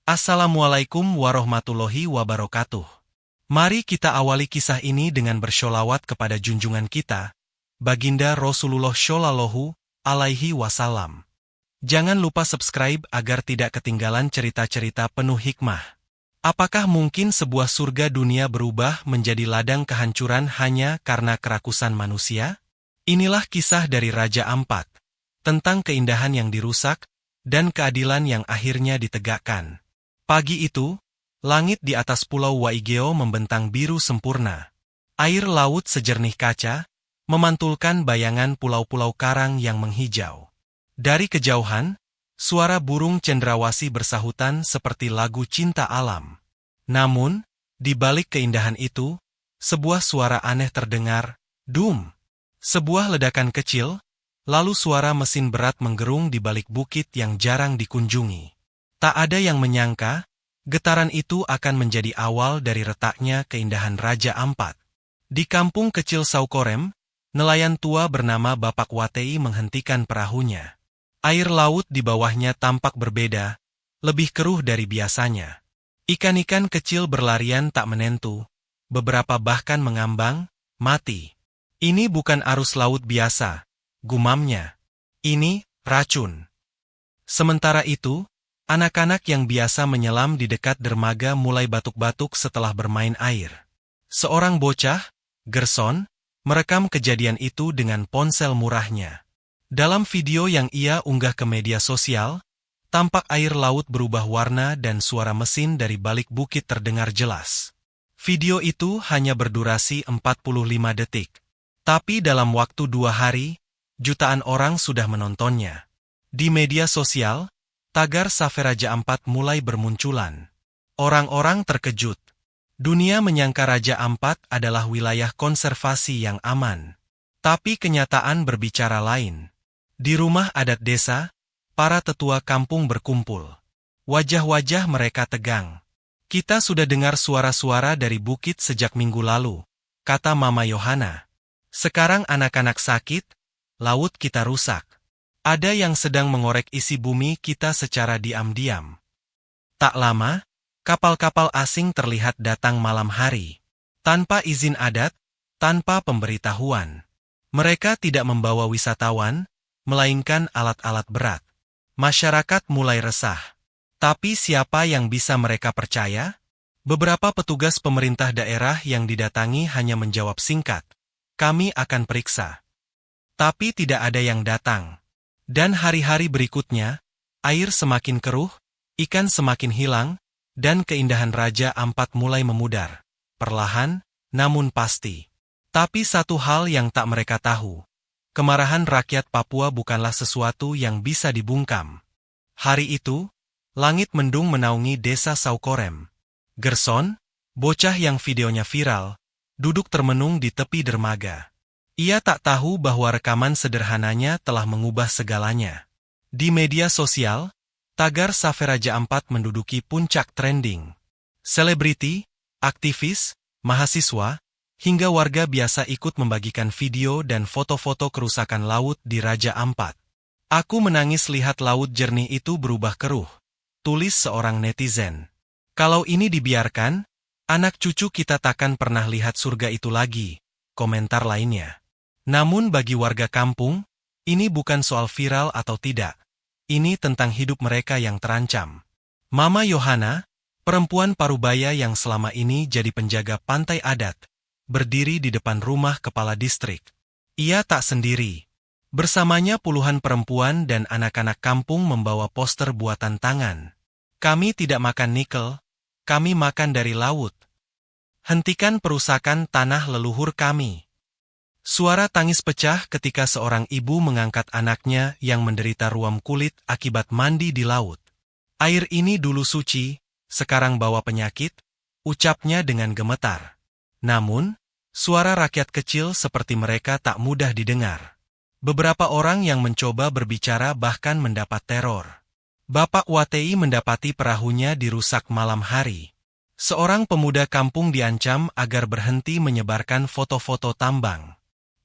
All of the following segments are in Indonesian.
Assalamualaikum warahmatullahi wabarakatuh. Mari kita awali kisah ini dengan bersholawat kepada junjungan kita, Baginda Rasulullah Shallallahu Alaihi Wasallam. Jangan lupa subscribe agar tidak ketinggalan cerita-cerita penuh hikmah. Apakah mungkin sebuah surga dunia berubah menjadi ladang kehancuran hanya karena kerakusan manusia? Inilah kisah dari Raja Ampat, tentang keindahan yang dirusak, dan keadilan yang akhirnya ditegakkan. Pagi itu, langit di atas pulau Waigeo membentang biru sempurna. Air laut sejernih kaca, memantulkan bayangan pulau-pulau karang yang menghijau. Dari kejauhan, suara burung cendrawasih bersahutan seperti lagu cinta alam. Namun, di balik keindahan itu, sebuah suara aneh terdengar, dum. Sebuah ledakan kecil, lalu suara mesin berat menggerung di balik bukit yang jarang dikunjungi. Tak ada yang menyangka, getaran itu akan menjadi awal dari retaknya keindahan Raja Ampat. Di kampung kecil Saukorem, nelayan tua bernama Bapak Watei menghentikan perahunya. Air laut di bawahnya tampak berbeda, lebih keruh dari biasanya. Ikan-ikan kecil berlarian tak menentu, beberapa bahkan mengambang, mati. Ini bukan arus laut biasa, gumamnya. Ini racun. Sementara itu, anak-anak yang biasa menyelam di dekat dermaga mulai batuk-batuk setelah bermain air. Seorang bocah, Gerson, merekam kejadian itu dengan ponsel murahnya. Dalam video yang ia unggah ke media sosial, tampak air laut berubah warna dan suara mesin dari balik bukit terdengar jelas. Video itu hanya berdurasi 45 detik. Tapi dalam waktu 2 hari, jutaan orang sudah menontonnya. Di media sosial, tagar Safe Raja Ampat mulai bermunculan. Orang-orang terkejut. Dunia menyangka Raja Ampat adalah wilayah konservasi yang aman. Tapi kenyataan berbicara lain. Di rumah adat desa, para tetua kampung berkumpul. Wajah-wajah mereka tegang. Kita sudah dengar suara-suara dari bukit sejak minggu lalu, kata Mama Yohana. Sekarang anak-anak sakit, laut kita rusak. Ada yang sedang mengorek isi bumi kita secara diam-diam. Tak lama, kapal-kapal asing terlihat datang malam hari. Tanpa izin adat, tanpa pemberitahuan. Mereka tidak membawa wisatawan, melainkan alat-alat berat. Masyarakat mulai resah. Tapi siapa yang bisa mereka percaya? Beberapa petugas pemerintah daerah yang didatangi hanya menjawab singkat, "Kami akan periksa." Tapi tidak ada yang datang. Dan hari-hari berikutnya, air semakin keruh, ikan semakin hilang, dan keindahan Raja Ampat mulai memudar. Perlahan, namun pasti. Tapi satu hal yang tak mereka tahu. Kemarahan rakyat Papua bukanlah sesuatu yang bisa dibungkam. Hari itu, langit mendung menaungi desa Saukorem. Gerson, bocah yang videonya viral, duduk termenung di tepi dermaga. Ia tak tahu bahwa rekaman sederhananya telah mengubah segalanya. Di media sosial, tagar Safe Raja Ampat menduduki puncak trending. Selebriti, aktivis, mahasiswa, hingga warga biasa ikut membagikan video dan foto-foto kerusakan laut di Raja Ampat. "Aku menangis lihat laut jernih itu berubah keruh," tulis seorang netizen. "Kalau ini dibiarkan, anak cucu kita takkan pernah lihat surga itu lagi," komentar lainnya. Namun bagi warga kampung, ini bukan soal viral atau tidak. Ini tentang hidup mereka yang terancam. Mama Yohana, perempuan parubaya yang selama ini jadi penjaga pantai adat, berdiri di depan rumah kepala distrik. Ia tak sendiri. Bersamanya puluhan perempuan dan anak-anak kampung membawa poster buatan tangan. "Kami tidak makan nikel, kami makan dari laut. Hentikan perusakan tanah leluhur kami." Suara tangis pecah ketika seorang ibu mengangkat anaknya yang menderita ruam kulit akibat mandi di laut. "Air ini dulu suci, sekarang bawa penyakit," ucapnya dengan gemetar. Namun, suara rakyat kecil seperti mereka tak mudah didengar. Beberapa orang yang mencoba berbicara bahkan mendapat teror. Bapak Watei mendapati perahunya dirusak malam hari. Seorang pemuda kampung diancam agar berhenti menyebarkan foto-foto tambang.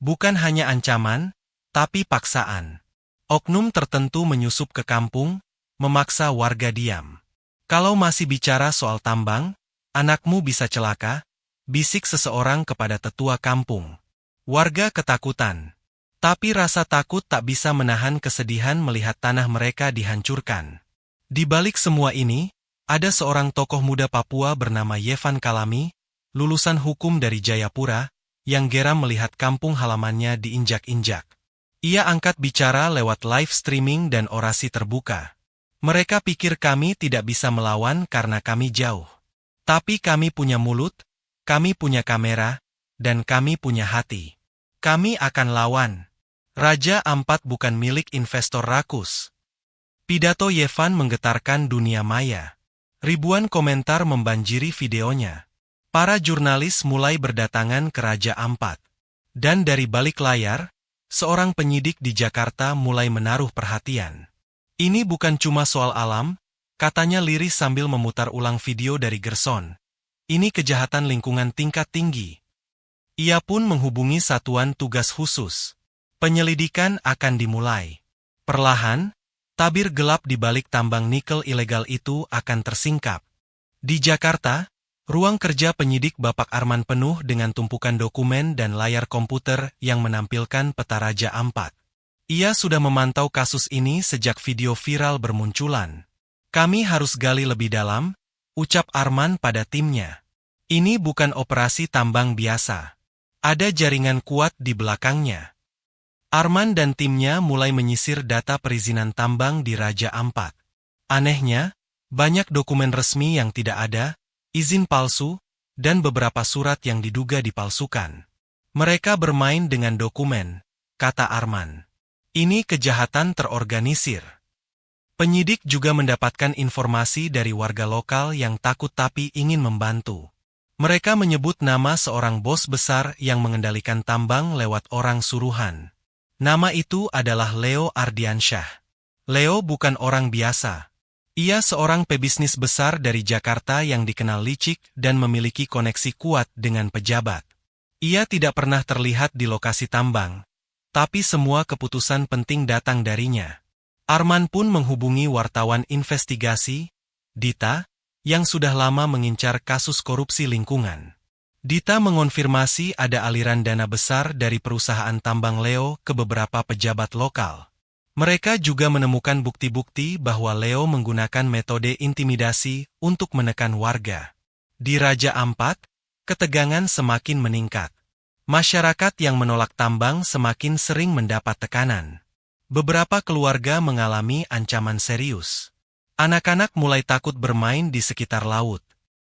Bukan hanya ancaman, tapi paksaan. Oknum tertentu menyusup ke kampung, memaksa warga diam. Kalau masih bicara soal tambang, anakmu bisa celaka, bisik seseorang kepada tetua kampung. Warga ketakutan. Tapi rasa takut tak bisa menahan kesedihan melihat tanah mereka dihancurkan. Di balik semua ini, ada seorang tokoh muda Papua bernama Yevan Kalami, lulusan hukum dari Jayapura, yang geram melihat kampung halamannya diinjak-injak. Ia angkat bicara lewat live streaming dan orasi terbuka. Mereka pikir kami tidak bisa melawan karena kami jauh. Tapi kami punya mulut, kami punya kamera, dan kami punya hati. Kami akan lawan. Raja Ampat bukan milik investor rakus. Pidato Yevan menggetarkan dunia maya. Ribuan komentar membanjiri videonya. Para jurnalis mulai berdatangan ke Raja Ampat. Dan dari balik layar, seorang penyidik di Jakarta mulai menaruh perhatian. Ini bukan cuma soal alam, katanya liris sambil memutar ulang video dari Gerson. Ini kejahatan lingkungan tingkat tinggi. Ia pun menghubungi satuan tugas khusus. Penyelidikan akan dimulai. Perlahan, tabir gelap di balik tambang nikel ilegal itu akan tersingkap. Di Jakarta, ruang kerja penyidik Bapak Arman penuh dengan tumpukan dokumen dan layar komputer yang menampilkan peta Raja Ampat. Ia sudah memantau kasus ini sejak video viral bermunculan. Kami harus gali lebih dalam, ucap Arman pada timnya. Ini bukan operasi tambang biasa. Ada jaringan kuat di belakangnya. Arman dan timnya mulai menyisir data perizinan tambang di Raja Ampat. Anehnya, banyak dokumen resmi yang tidak ada, izin palsu, dan beberapa surat yang diduga dipalsukan. Mereka bermain dengan dokumen, kata Arman. Ini kejahatan terorganisir. Penyidik juga mendapatkan informasi dari warga lokal yang takut tapi ingin membantu. Mereka menyebut nama seorang bos besar yang mengendalikan tambang lewat orang suruhan. Nama itu adalah Leo Ardiansyah. Leo bukan orang biasa. Ia seorang pebisnis besar dari Jakarta yang dikenal licik dan memiliki koneksi kuat dengan pejabat. Ia tidak pernah terlihat di lokasi tambang, tapi semua keputusan penting datang darinya. Arman pun menghubungi wartawan investigasi, Dita, yang sudah lama mengincar kasus korupsi lingkungan. Dita mengonfirmasi ada aliran dana besar dari perusahaan tambang Leo ke beberapa pejabat lokal. Mereka juga menemukan bukti-bukti bahwa Leo menggunakan metode intimidasi untuk menekan warga. Di Raja Ampat, ketegangan semakin meningkat. Masyarakat yang menolak tambang semakin sering mendapat tekanan. Beberapa keluarga mengalami ancaman serius. Anak-anak mulai takut bermain di sekitar laut.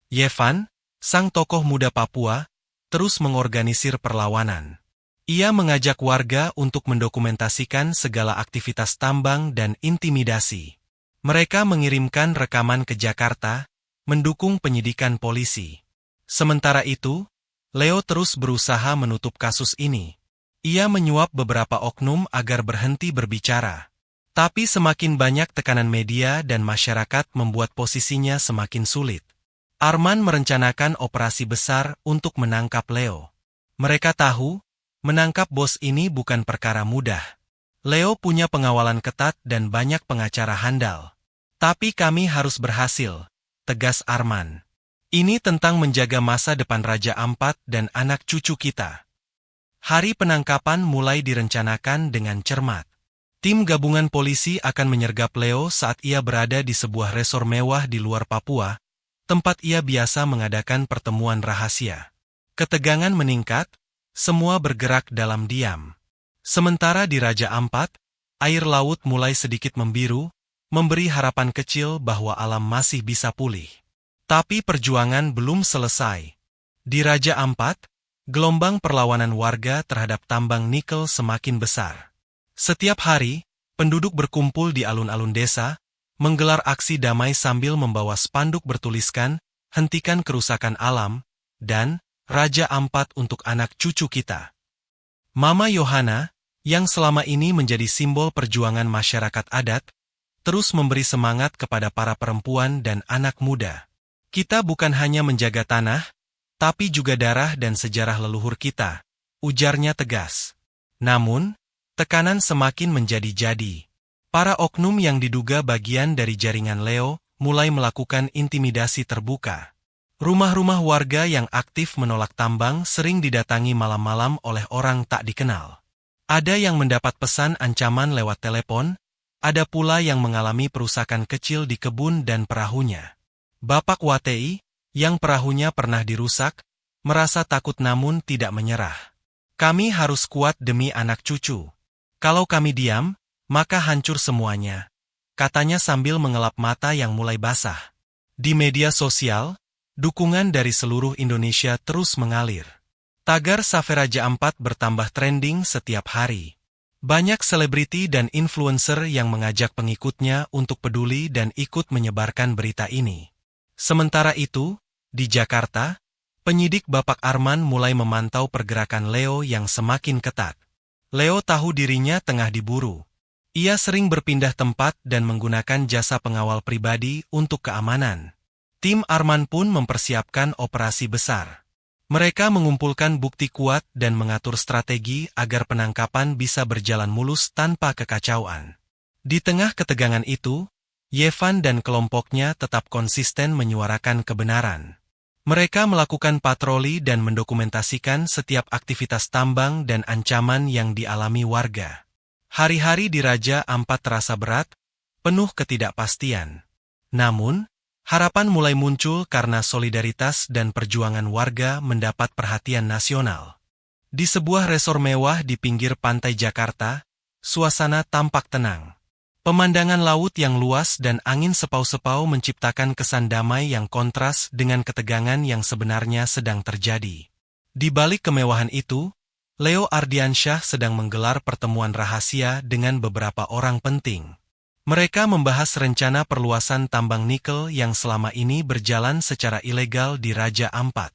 Yevan, sang tokoh muda Papua, terus mengorganisir perlawanan. Ia mengajak warga untuk mendokumentasikan segala aktivitas tambang dan intimidasi. Mereka mengirimkan rekaman ke Jakarta, mendukung penyidikan polisi. Sementara itu, Leo terus berusaha menutup kasus ini. Ia menyuap beberapa oknum agar berhenti berbicara. Tapi semakin banyak tekanan media dan masyarakat membuat posisinya semakin sulit. Arman merencanakan operasi besar untuk menangkap Leo. Mereka tahu, menangkap bos ini bukan perkara mudah. Leo punya pengawalan ketat dan banyak pengacara handal. Tapi kami harus berhasil, tegas Arman. Ini tentang menjaga masa depan Raja Ampat dan anak cucu kita. Hari penangkapan mulai direncanakan dengan cermat. Tim gabungan polisi akan menyergap Leo saat ia berada di sebuah resor mewah di luar Papua, tempat ia biasa mengadakan pertemuan rahasia. Ketegangan meningkat, semua bergerak dalam diam. Sementara di Raja Ampat, air laut mulai sedikit membiru, memberi harapan kecil bahwa alam masih bisa pulih. Tapi perjuangan belum selesai. Di Raja Ampat, gelombang perlawanan warga terhadap tambang nikel semakin besar. Setiap hari, penduduk berkumpul di alun-alun desa, menggelar aksi damai sambil membawa spanduk bertuliskan, "Hentikan kerusakan alam," dan "Raja Ampat untuk anak cucu kita." Mama Yohana, yang selama ini menjadi simbol perjuangan masyarakat adat, terus memberi semangat kepada para perempuan dan anak muda. Kita bukan hanya menjaga tanah, tapi juga darah dan sejarah leluhur kita, ujarnya tegas. Namun, tekanan semakin menjadi-jadi. Para oknum yang diduga bagian dari jaringan Leo mulai melakukan intimidasi terbuka. Rumah-rumah warga yang aktif menolak tambang sering didatangi malam-malam oleh orang tak dikenal. Ada yang mendapat pesan ancaman lewat telepon, ada pula yang mengalami perusakan kecil di kebun dan perahunya. Bapak Watei, yang perahunya pernah dirusak, merasa takut namun tidak menyerah. Kami harus kuat demi anak cucu. Kalau kami diam, maka hancur semuanya, katanya sambil mengelap mata yang mulai basah. Di media sosial, dukungan dari seluruh Indonesia terus mengalir. Tagar Saveraja 4 bertambah trending setiap hari. Banyak selebriti dan influencer yang mengajak pengikutnya untuk peduli dan ikut menyebarkan berita ini. Sementara itu, di Jakarta, penyidik Bapak Arman mulai memantau pergerakan Leo yang semakin ketat. Leo tahu dirinya tengah diburu. Ia sering berpindah tempat dan menggunakan jasa pengawal pribadi untuk keamanan. Tim Arman pun mempersiapkan operasi besar. Mereka mengumpulkan bukti kuat dan mengatur strategi agar penangkapan bisa berjalan mulus tanpa kekacauan. Di tengah ketegangan itu, Yevan dan kelompoknya tetap konsisten menyuarakan kebenaran. Mereka melakukan patroli dan mendokumentasikan setiap aktivitas tambang dan ancaman yang dialami warga. Hari-hari di Raja Ampat terasa berat, penuh ketidakpastian. Namun, harapan mulai muncul karena solidaritas dan perjuangan warga mendapat perhatian nasional. Di sebuah resor mewah di pinggir pantai Jakarta, suasana tampak tenang. Pemandangan laut yang luas dan angin sepau-sepau menciptakan kesan damai yang kontras dengan ketegangan yang sebenarnya sedang terjadi. Di balik kemewahan itu, Leo Ardiansyah sedang menggelar pertemuan rahasia dengan beberapa orang penting. Mereka membahas rencana perluasan tambang nikel yang selama ini berjalan secara ilegal di Raja Ampat.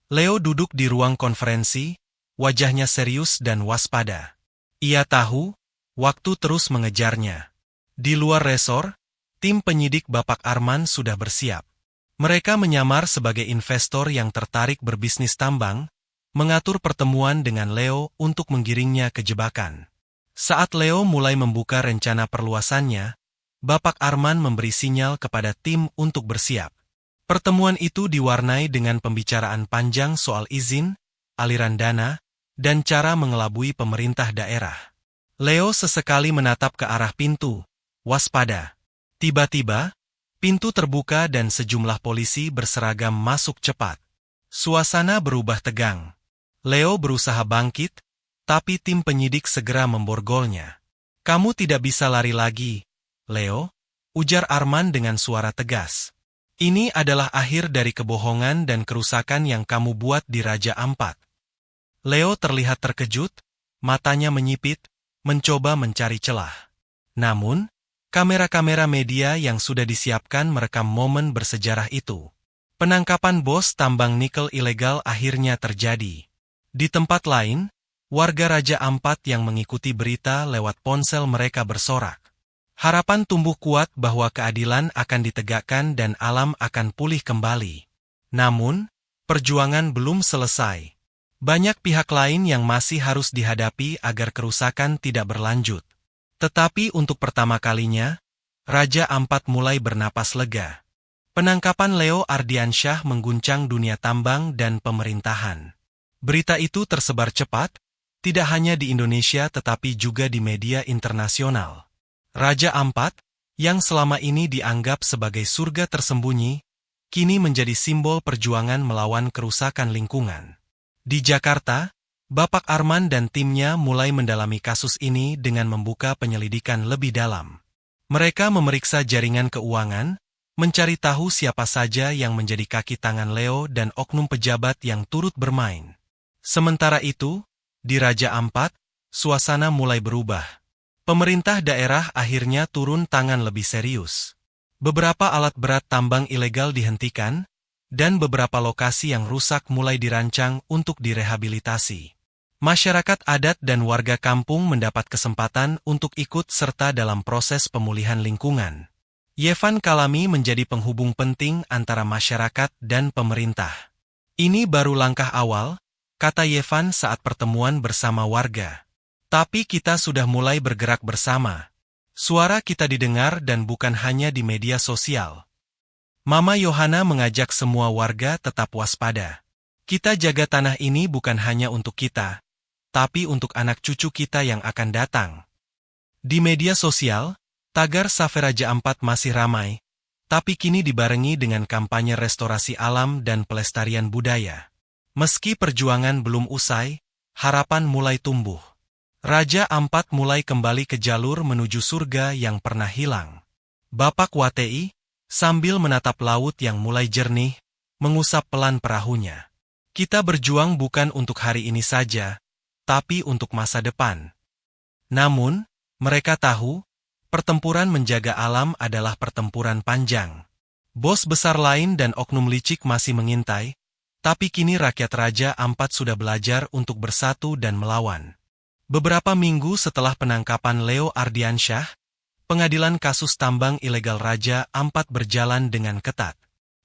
Leo duduk di ruang konferensi, wajahnya serius dan waspada. Ia tahu, waktu terus mengejarnya. Di luar resor, tim penyidik Bapak Arman sudah bersiap. Mereka menyamar sebagai investor yang tertarik berbisnis tambang, mengatur pertemuan dengan Leo untuk menggiringnya ke jebakan. Saat Leo mulai membuka rencana perluasannya, Bapak Arman memberi sinyal kepada tim untuk bersiap. Pertemuan itu diwarnai dengan pembicaraan panjang soal izin, aliran dana, dan cara mengelabui pemerintah daerah. Leo sesekali menatap ke arah pintu, waspada. Tiba-tiba, pintu terbuka dan sejumlah polisi berseragam masuk cepat. Suasana berubah tegang. Leo berusaha bangkit, tapi tim penyidik segera memborgolnya. "Kamu tidak bisa lari lagi, Leo," ujar Arman dengan suara tegas. "Ini adalah akhir dari kebohongan dan kerusakan yang kamu buat di Raja Ampat." Leo terlihat terkejut, matanya menyipit, mencoba mencari celah. Namun, kamera-kamera media yang sudah disiapkan merekam momen bersejarah itu. Penangkapan bos tambang nikel ilegal akhirnya terjadi. Di tempat lain, warga Raja Ampat yang mengikuti berita lewat ponsel mereka bersorak. Harapan tumbuh kuat bahwa keadilan akan ditegakkan dan alam akan pulih kembali. Namun, perjuangan belum selesai. Banyak pihak lain yang masih harus dihadapi agar kerusakan tidak berlanjut. Tetapi untuk pertama kalinya, Raja Ampat mulai bernapas lega. Penangkapan Leo Ardiansyah mengguncang dunia tambang dan pemerintahan. Berita itu tersebar cepat, tidak hanya di Indonesia tetapi juga di media internasional. Raja Ampat, yang selama ini dianggap sebagai surga tersembunyi, kini menjadi simbol perjuangan melawan kerusakan lingkungan. Di Jakarta, Bapak Arman dan timnya mulai mendalami kasus ini dengan membuka penyelidikan lebih dalam. Mereka memeriksa jaringan keuangan, mencari tahu siapa saja yang menjadi kaki tangan Leo dan oknum pejabat yang turut bermain. Sementara itu, di Raja Ampat, suasana mulai berubah. Pemerintah daerah akhirnya turun tangan lebih serius. Beberapa alat berat tambang ilegal dihentikan, dan beberapa lokasi yang rusak mulai dirancang untuk direhabilitasi. Masyarakat adat dan warga kampung mendapat kesempatan untuk ikut serta dalam proses pemulihan lingkungan. Yevan Kalami menjadi penghubung penting antara masyarakat dan pemerintah. "Ini baru langkah awal," kata Yevan saat pertemuan bersama warga. "Tapi kita sudah mulai bergerak bersama. Suara kita didengar dan bukan hanya di media sosial. Mama Yohana mengajak semua warga tetap waspada. Kita jaga tanah ini bukan hanya untuk kita, tapi untuk anak cucu kita yang akan datang. Di media sosial, tagar Save Raja Ampat masih ramai, tapi kini dibarengi dengan kampanye restorasi alam dan pelestarian budaya. Meski perjuangan belum usai, harapan mulai tumbuh. Raja Ampat mulai kembali ke jalur menuju surga yang pernah hilang. Bapak Watei, sambil menatap laut yang mulai jernih, mengusap pelan perahunya. Kita berjuang bukan untuk hari ini saja, tapi untuk masa depan. Namun, mereka tahu, pertempuran menjaga alam adalah pertempuran panjang. Bos besar lain dan oknum licik masih mengintai, tapi kini rakyat Raja Ampat sudah belajar untuk bersatu dan melawan. Beberapa minggu setelah penangkapan Leo Ardiansyah, pengadilan kasus tambang ilegal Raja Ampat berjalan dengan ketat.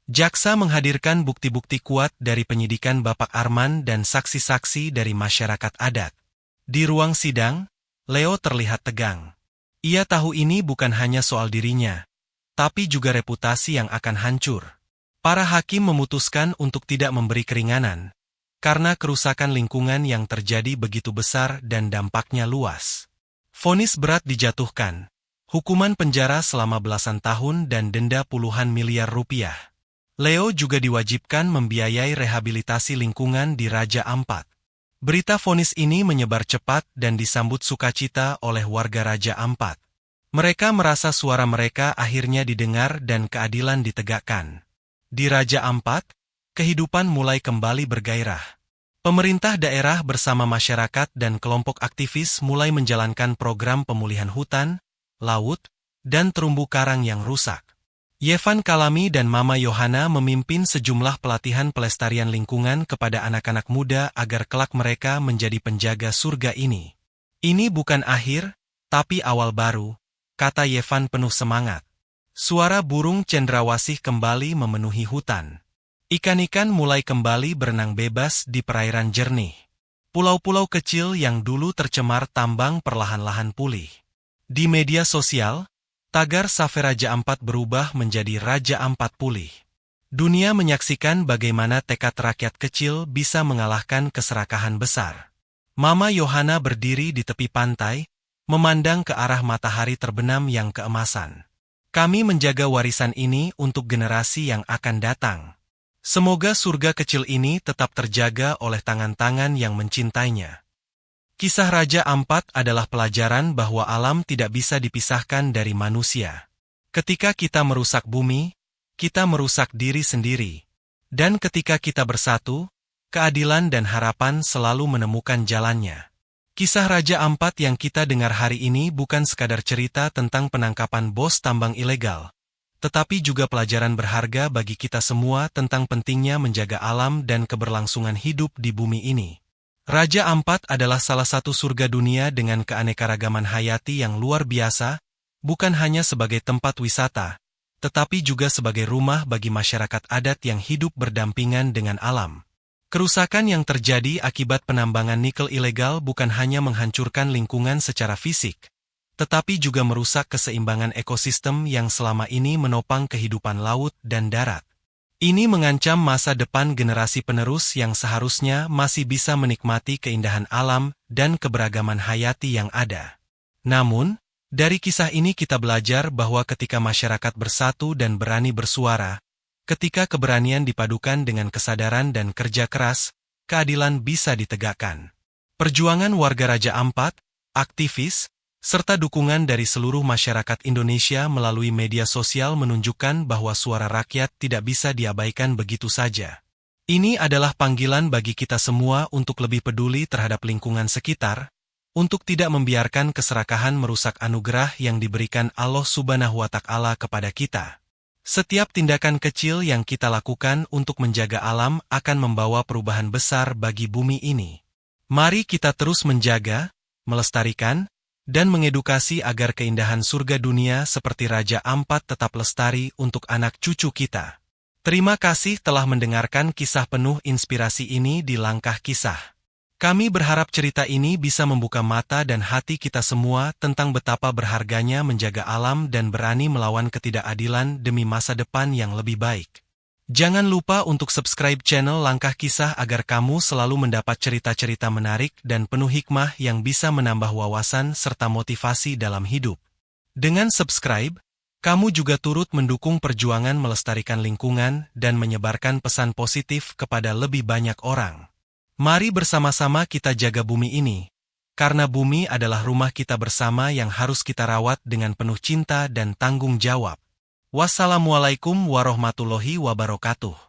Jaksa menghadirkan bukti-bukti kuat dari penyidikan Bapak Arman dan saksi-saksi dari masyarakat adat. Di ruang sidang, Leo terlihat tegang. Ia tahu ini bukan hanya soal dirinya, tapi juga reputasi yang akan hancur. Para hakim memutuskan untuk tidak memberi keringanan, karena kerusakan lingkungan yang terjadi begitu besar dan dampaknya luas. Vonis berat dijatuhkan. Hukuman penjara selama belasan tahun dan denda puluhan miliar rupiah. Leo juga diwajibkan membiayai rehabilitasi lingkungan di Raja Ampat. Berita vonis ini menyebar cepat dan disambut sukacita oleh warga Raja Ampat. Mereka merasa suara mereka akhirnya didengar dan keadilan ditegakkan. Di Raja Ampat, kehidupan mulai kembali bergairah. Pemerintah daerah bersama masyarakat dan kelompok aktivis mulai menjalankan program pemulihan hutan, laut, dan terumbu karang yang rusak. Yevan Kalami dan Mama Yohana memimpin sejumlah pelatihan pelestarian lingkungan kepada anak-anak muda agar kelak mereka menjadi penjaga surga ini. Ini bukan akhir, tapi awal baru, kata Yevan penuh semangat. Suara burung cendrawasih kembali memenuhi hutan. Ikan-ikan mulai kembali berenang bebas di perairan jernih. Pulau-pulau kecil yang dulu tercemar tambang perlahan-lahan pulih. Di media sosial, tagar Save Raja Ampat berubah menjadi Raja Ampat pulih. Dunia menyaksikan bagaimana tekad rakyat kecil bisa mengalahkan keserakahan besar. Mama Yohana berdiri di tepi pantai, memandang ke arah matahari terbenam yang keemasan. Kami menjaga warisan ini untuk generasi yang akan datang. Semoga surga kecil ini tetap terjaga oleh tangan-tangan yang mencintainya. Kisah Raja Ampat adalah pelajaran bahwa alam tidak bisa dipisahkan dari manusia. Ketika kita merusak bumi, kita merusak diri sendiri. Dan ketika kita bersatu, keadilan dan harapan selalu menemukan jalannya. Kisah Raja Ampat yang kita dengar hari ini bukan sekadar cerita tentang penangkapan bos tambang ilegal, tetapi juga pelajaran berharga bagi kita semua tentang pentingnya menjaga alam dan keberlangsungan hidup di bumi ini. Raja Ampat adalah salah satu surga dunia dengan keanekaragaman hayati yang luar biasa, bukan hanya sebagai tempat wisata, tetapi juga sebagai rumah bagi masyarakat adat yang hidup berdampingan dengan alam. Kerusakan yang terjadi akibat penambangan nikel ilegal bukan hanya menghancurkan lingkungan secara fisik, tetapi juga merusak keseimbangan ekosistem yang selama ini menopang kehidupan laut dan darat. Ini mengancam masa depan generasi penerus yang seharusnya masih bisa menikmati keindahan alam dan keberagaman hayati yang ada. Namun, dari kisah ini kita belajar bahwa ketika masyarakat bersatu dan berani bersuara, ketika keberanian dipadukan dengan kesadaran dan kerja keras, keadilan bisa ditegakkan. Perjuangan warga Raja Ampat, aktivis, serta dukungan dari seluruh masyarakat Indonesia melalui media sosial menunjukkan bahwa suara rakyat tidak bisa diabaikan begitu saja. Ini adalah panggilan bagi kita semua untuk lebih peduli terhadap lingkungan sekitar, untuk tidak membiarkan keserakahan merusak anugerah yang diberikan Allah Subhanahu wa Ta'ala kepada kita. Setiap tindakan kecil yang kita lakukan untuk menjaga alam akan membawa perubahan besar bagi bumi ini. Mari kita terus menjaga, melestarikan, dan mengedukasi agar keindahan surga dunia seperti Raja Ampat tetap lestari untuk anak cucu kita. Terima kasih telah mendengarkan kisah penuh inspirasi ini di Langkah Kisah. Kami berharap cerita ini bisa membuka mata dan hati kita semua tentang betapa berharganya menjaga alam dan berani melawan ketidakadilan demi masa depan yang lebih baik. Jangan lupa untuk subscribe channel Langkah Kisah agar kamu selalu mendapat cerita-cerita menarik dan penuh hikmah yang bisa menambah wawasan serta motivasi dalam hidup. Dengan subscribe, kamu juga turut mendukung perjuangan melestarikan lingkungan dan menyebarkan pesan positif kepada lebih banyak orang. Mari bersama-sama kita jaga bumi ini, karena bumi adalah rumah kita bersama yang harus kita rawat dengan penuh cinta dan tanggung jawab. Wassalamualaikum warahmatullahi wabarakatuh.